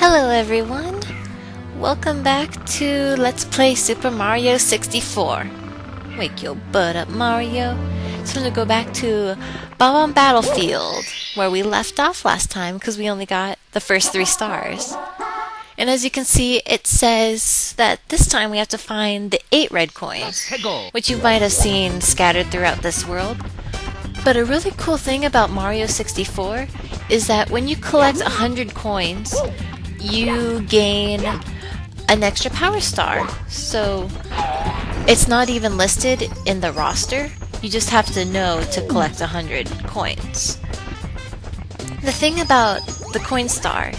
Hello everyone! Welcome back to Let's Play Super Mario 64. Wake your butt up, Mario. So I'm going to go back to Bob-omb Battlefield, where we left off last time because we only got the first 3 stars. And as you can see, it says that this time we have to find the 8 red coins, which you might have seen scattered throughout this world. But a really cool thing about Mario 64 is that when you collect 100 coins, you gain an extra power star. So it's not even listed in the roster. You just have to know to collect 100 coins. The thing about the coin star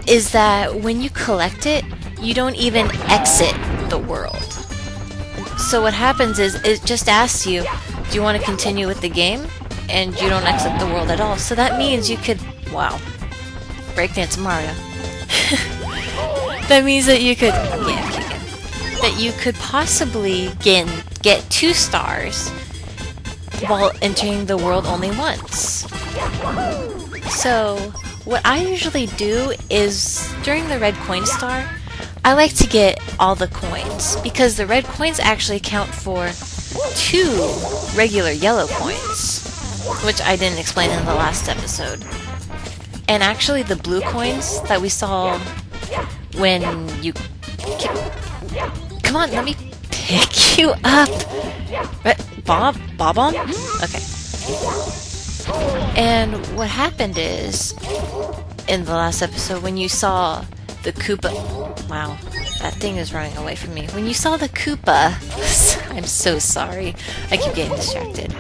is that when you collect it, you don't even exit the world. So what happens is it just asks you, do you want to continue with the game? And you don't exit the world at all. So that means you could, wow, breakdance Mario. That means that you could, that you could possibly get 2 stars while entering the world only once. So what I usually do is during the red coin star, I like to get all the coins because the red coins actually count for 2 regular yellow coins, which I didn't explain in the last episode. And actually the blue coins that we saw when you... Come on, let me pick you up! Bob-omb? Okay. And what happened is, in the last episode, when you saw the Koopa... Wow, that thing is running away from me. When you saw the Koopa... I'm so sorry. I keep getting distracted.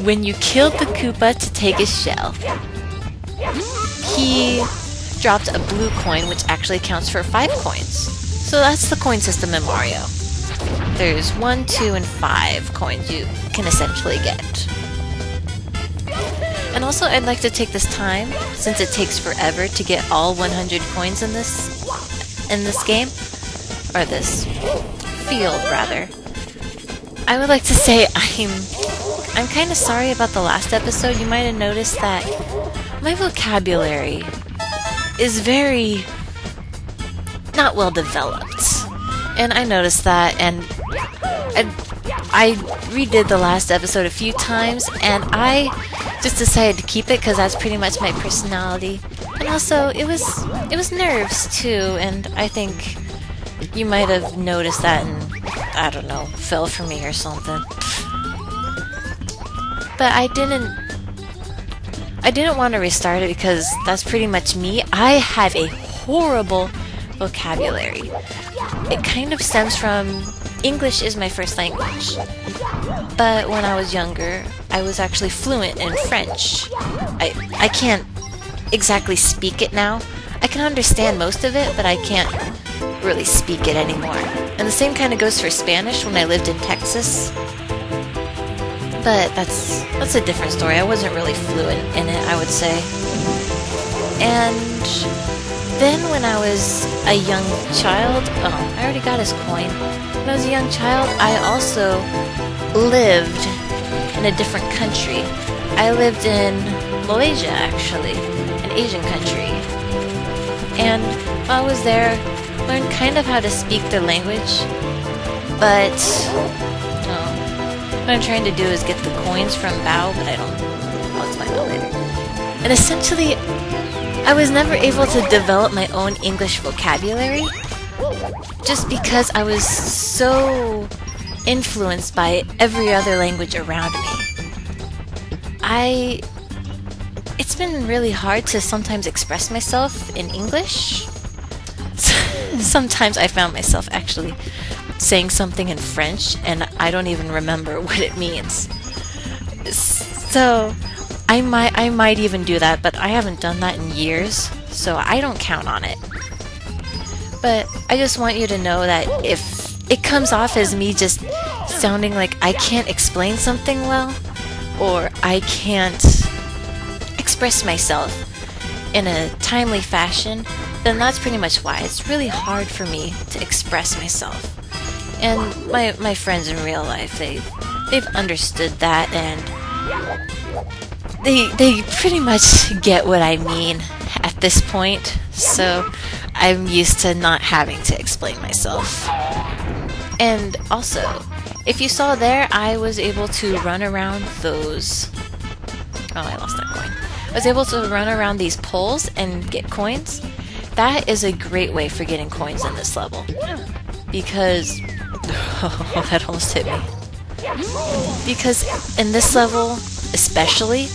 When you killed the Koopa to take his shell, he dropped a blue coin, which actually counts for 5 coins. So that's the coin system in Mario. There's 1, 2, and 5 coins you can essentially get. And also, I'd like to take this time, since it takes forever to get all 100 coins in this game, or this field rather. I would like to say I'm kind of sorry about the last episode. You might have noticed that my vocabulary is very not well developed. And I noticed that, and I redid the last episode a few times, and I just decided to keep it because that's pretty much my personality. And also, it was nerves too, and I think you might have noticed that and, I don't know, fell for me or something. But I didn't want to restart it because that's pretty much me. I have a horrible vocabulary. It kind of stems from English is my first language. But when I was younger, I was actually fluent in French. I can't exactly speak it now. I can understand most of it, but I can't really speak it anymore. And the same kind of goes for Spanish when I lived in Texas. But that's a different story. I wasn't really fluent in it, I would say. And then when I was a young child, oh, I already got his coin. When I was a young child, I also lived in a different country. I lived in Malaysia, actually, an Asian country. And while I was there, I learned kind of how to speak their language, but what I'm trying to do is get the coins from Bao, but I'll explain that later. And essentially, I was never able to develop my own English vocabulary just because I was so influenced by every other language around me. It's been really hard to sometimes express myself in English. Sometimes I found myself actually saying something in French and I don't even remember what it means. So I might even do that, but I haven't done that in years, so I don't count on it. But I just want you to know that if it comes off as me just sounding like I can't explain something well, or I can't express myself in a timely fashion, then that's pretty much why. It's really hard for me to express myself. And my friends in real life, they've understood that, and they pretty much get what I mean at this point. So I'm used to not having to explain myself. And also, if you saw there, I was able to run around those... Oh, I lost that coin. I was able to run around these poles and get coins. That is a great way for getting coins in this level. Because... Oh, that almost hit me. Because in this level, especially,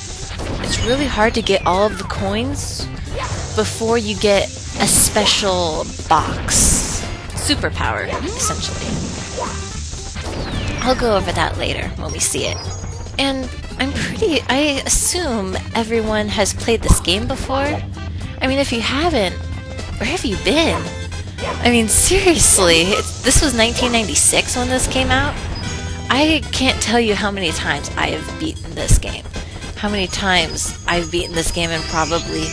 it's really hard to get all of the coins before you get a special box. Superpower, essentially. I'll go over that later when we see it. And I assume everyone has played this game before. I mean, if you haven't, where have you been? I mean, seriously, this was 1996 when this came out. I can't tell you how many times I have beaten this game. How many times I've beaten this game in probably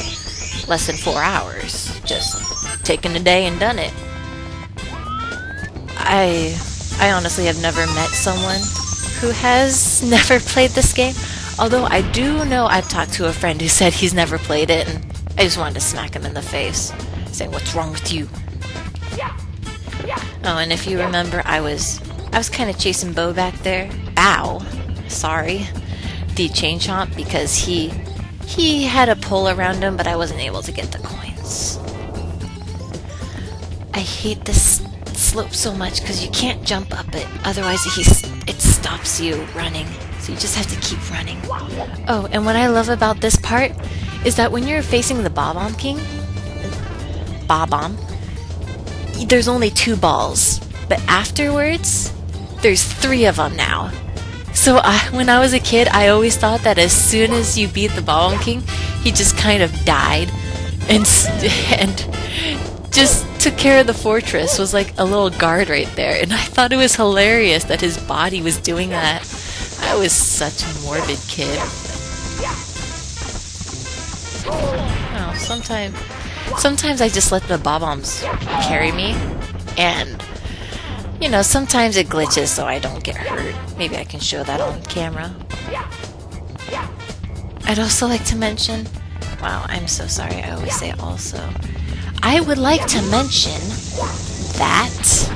less than 4 hours. Just taken a day and done it. I honestly have never met someone who has never played this game. Although I do know I've talked to a friend who said he's never played it, and I just wanted to smack him in the face, saying, "What's wrong with you?" Oh, and if you remember, I was kind of chasing Bo back there. Bow, sorry, the chain chomp, because he had a pole around him, but I wasn't able to get the coins. I hate this slope so much because you can't jump up it, otherwise it stops you running. So you just have to keep running. Oh, and what I love about this part is that when you're facing the Bob-omb King, Bob-omb, there's only 2 balls, but afterwards, there's 3 of them now. So when I was a kid, I always thought that as soon as you beat the Bob-omb King, he just kind of died and just took care of the fortress, was like a little guard right there. And I thought it was hilarious that his body was doing that. I was such a morbid kid. Oh, sometimes I just let the Bob-ombs carry me, and you know, sometimes it glitches so I don't get hurt. Maybe I can show that on camera. I'd also like to mention, wow, I'm so sorry, I always say also. I would like to mention that...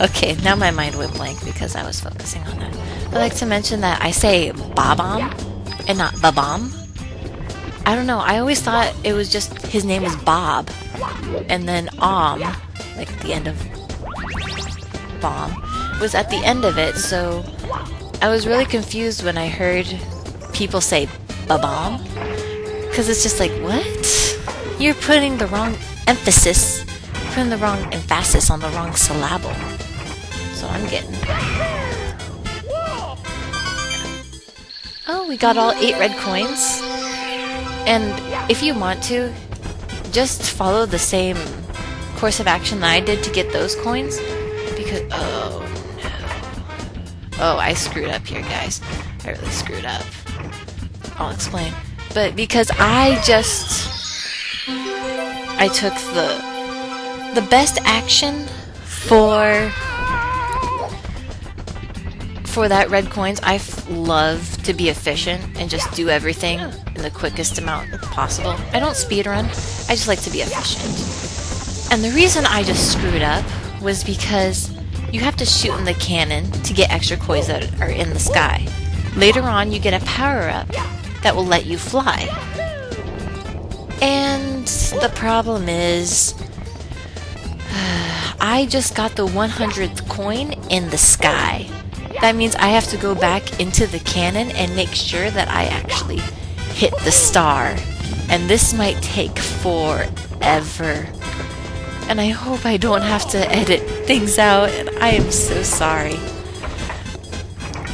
Okay, now my mind went blank because I was focusing on that. I'd like to mention that I say Bob-omb and not Bob-omb. I don't know, I always thought it was just his name was Bob, and then like the end of bomb, was at the end of it, so I was really confused when I heard people say Bob-omb, because it's just like, what? You're putting the wrong emphasis, putting the wrong emphasis on the wrong syllable. So I'm getting... Oh, we got all 8 red coins. And if you want to, just follow the same course of action that I did to get those coins. Because, oh no. Oh, I screwed up here, guys. I really screwed up. I'll explain. But because I took the best action for that red coins. I love to be efficient and just do everything in the quickest amount possible. I don't speedrun, I just like to be efficient. And the reason I just screwed up was because you have to shoot in the cannon to get extra coins that are in the sky. Later on, you get a power-up that will let you fly. And the problem is, I just got the 100th coin in the sky. That means I have to go back into the cannon and make sure that I actually hit the star. And this might take forever. And I hope I don't have to edit things out, and I am so sorry.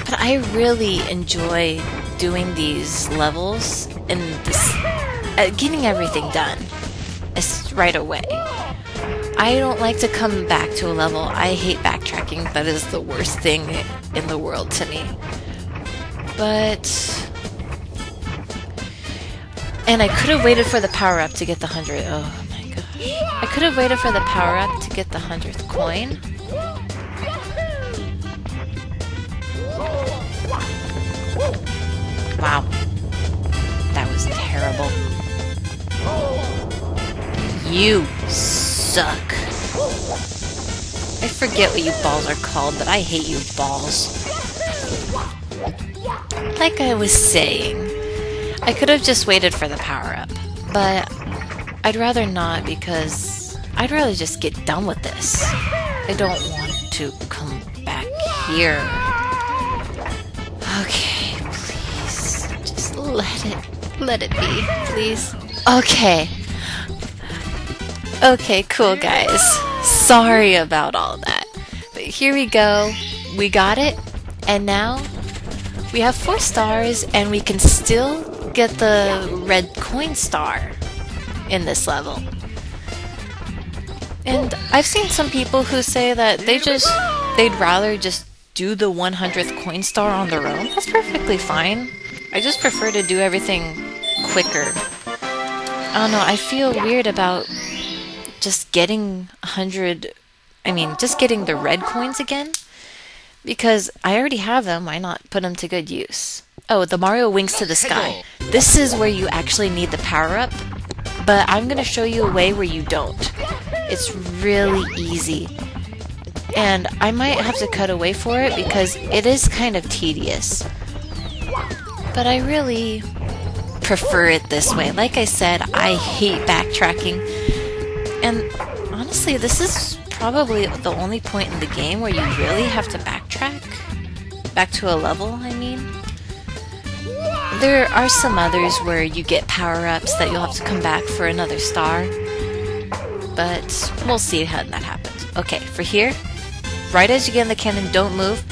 But I really enjoy doing these levels and getting everything done right away. I don't like to come back to a level. I hate backtracking. That is the worst thing in the world to me. And I could have waited for the power-up to get the 100. Oh my gosh. I could have waited for the power-up to get the 100th coin. Wow. That was terrible. You suck. I forget what you balls are called, but I hate you balls. Like I was saying, I could have just waited for the power-up, but I'd rather not because I'd rather just get done with this. I don't want to come back here. Okay, please, just let it be, please. Okay. Okay, cool guys. Sorry about all that. But here we go. We got it. And now we have 4 stars and we can still get the red coin star in this level. And I've seen some people who say that they'd rather just do the 100th coin star on their own. That's perfectly fine. I just prefer to do everything quicker. I don't know, I feel weird about just getting just getting the red coins again, because I already have them. Why not put them to good use? Oh, the Mario Wings to the Sky. This is where you actually need the power-up, but I'm gonna show you a way where you don't. It's really easy, and I might have to cut away for it because it is kind of tedious, but I really prefer it this way. Like I said, I hate backtracking. And honestly, this is probably the only point in the game where you really have to backtrack. Back to a level, I mean. There are some others where you get power-ups that you'll have to come back for another star. But we'll see how that happens. Okay, for here, right as you get in the cannon, don't move.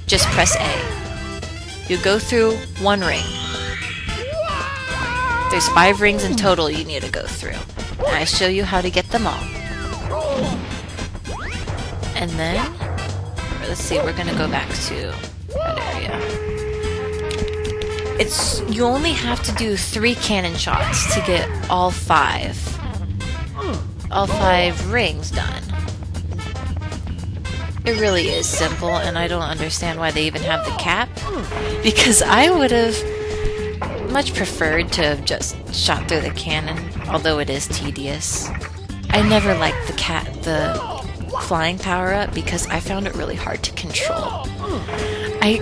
Just press A. You go through 1 ring. There's 5 rings in total you need to go through. And I show you how to get them all. And then, let's see, we're gonna go back to that area. You only have to do 3 cannon shots to get all 5 rings done. It really is simple, and I don't understand why they even have the cap, because I would have much preferred to have just shot through the cannon, although it is tedious. I never liked the flying power-up because I found it really hard to control. I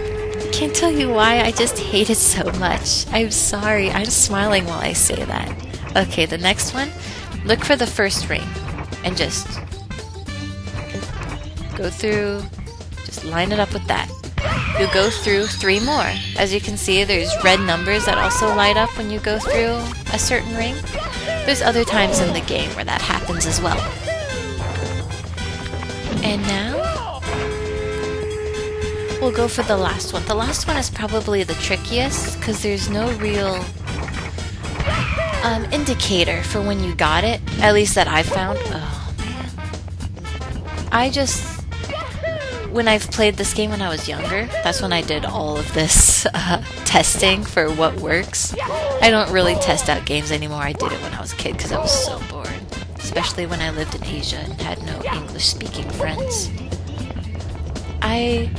can't tell you why, I just hate it so much. I'm sorry, I'm smiling while I say that. Okay, the next one, look for the first ring and just go through, just line it up with that. You'll go through 3 more. As you can see, there's red numbers that also light up when you go through a certain ring. There's other times in the game where that happens as well. And now, we'll go for the last one. The last one is probably the trickiest, because there's no real indicator for when you got it, at least that I found. Oh man. When I've played this game when I was younger, that's when I did all of this testing for what works. I don't really test out games anymore. I did it when I was a kid because I was so bored. Especially when I lived in Asia and had no English-speaking friends. I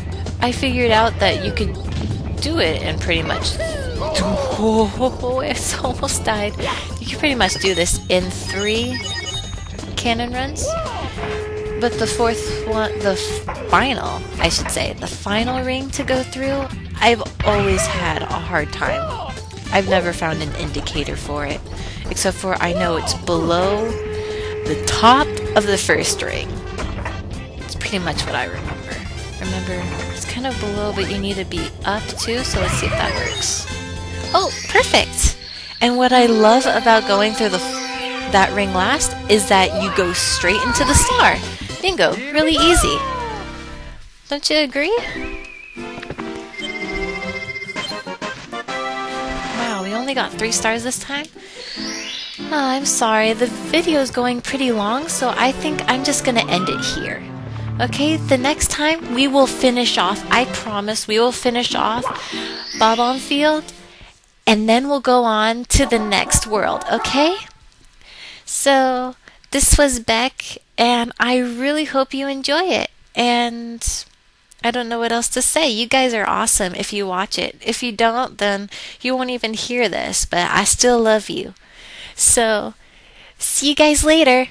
figured out that you could do it and pretty much... Oh, it's almost died. You can pretty much do this in 3 cannon runs. But the fourth one, the final ring to go through, I've always had a hard time. I've never found an indicator for it, except for I know it's below the top of the first ring. It's pretty much what I remember. Remember, it's kind of below, but you need to be up too, so let's see if that works. Oh, perfect! And what I love about going through that ring last is that you go straight into the star. Bingo, really easy. Don't you agree? Wow, we only got 3 stars this time? Oh, I'm sorry, the video is going pretty long, so I think I'm just gonna end it here. Okay, the next time we will finish off, I promise we will finish off Bob-omb Battlefield, and then we'll go on to the next world, okay? So, this was Beck, and I really hope you enjoy it. And I don't know what else to say. You guys are awesome if you watch it. If you don't, then you won't even hear this, but I still love you. So, See you guys later.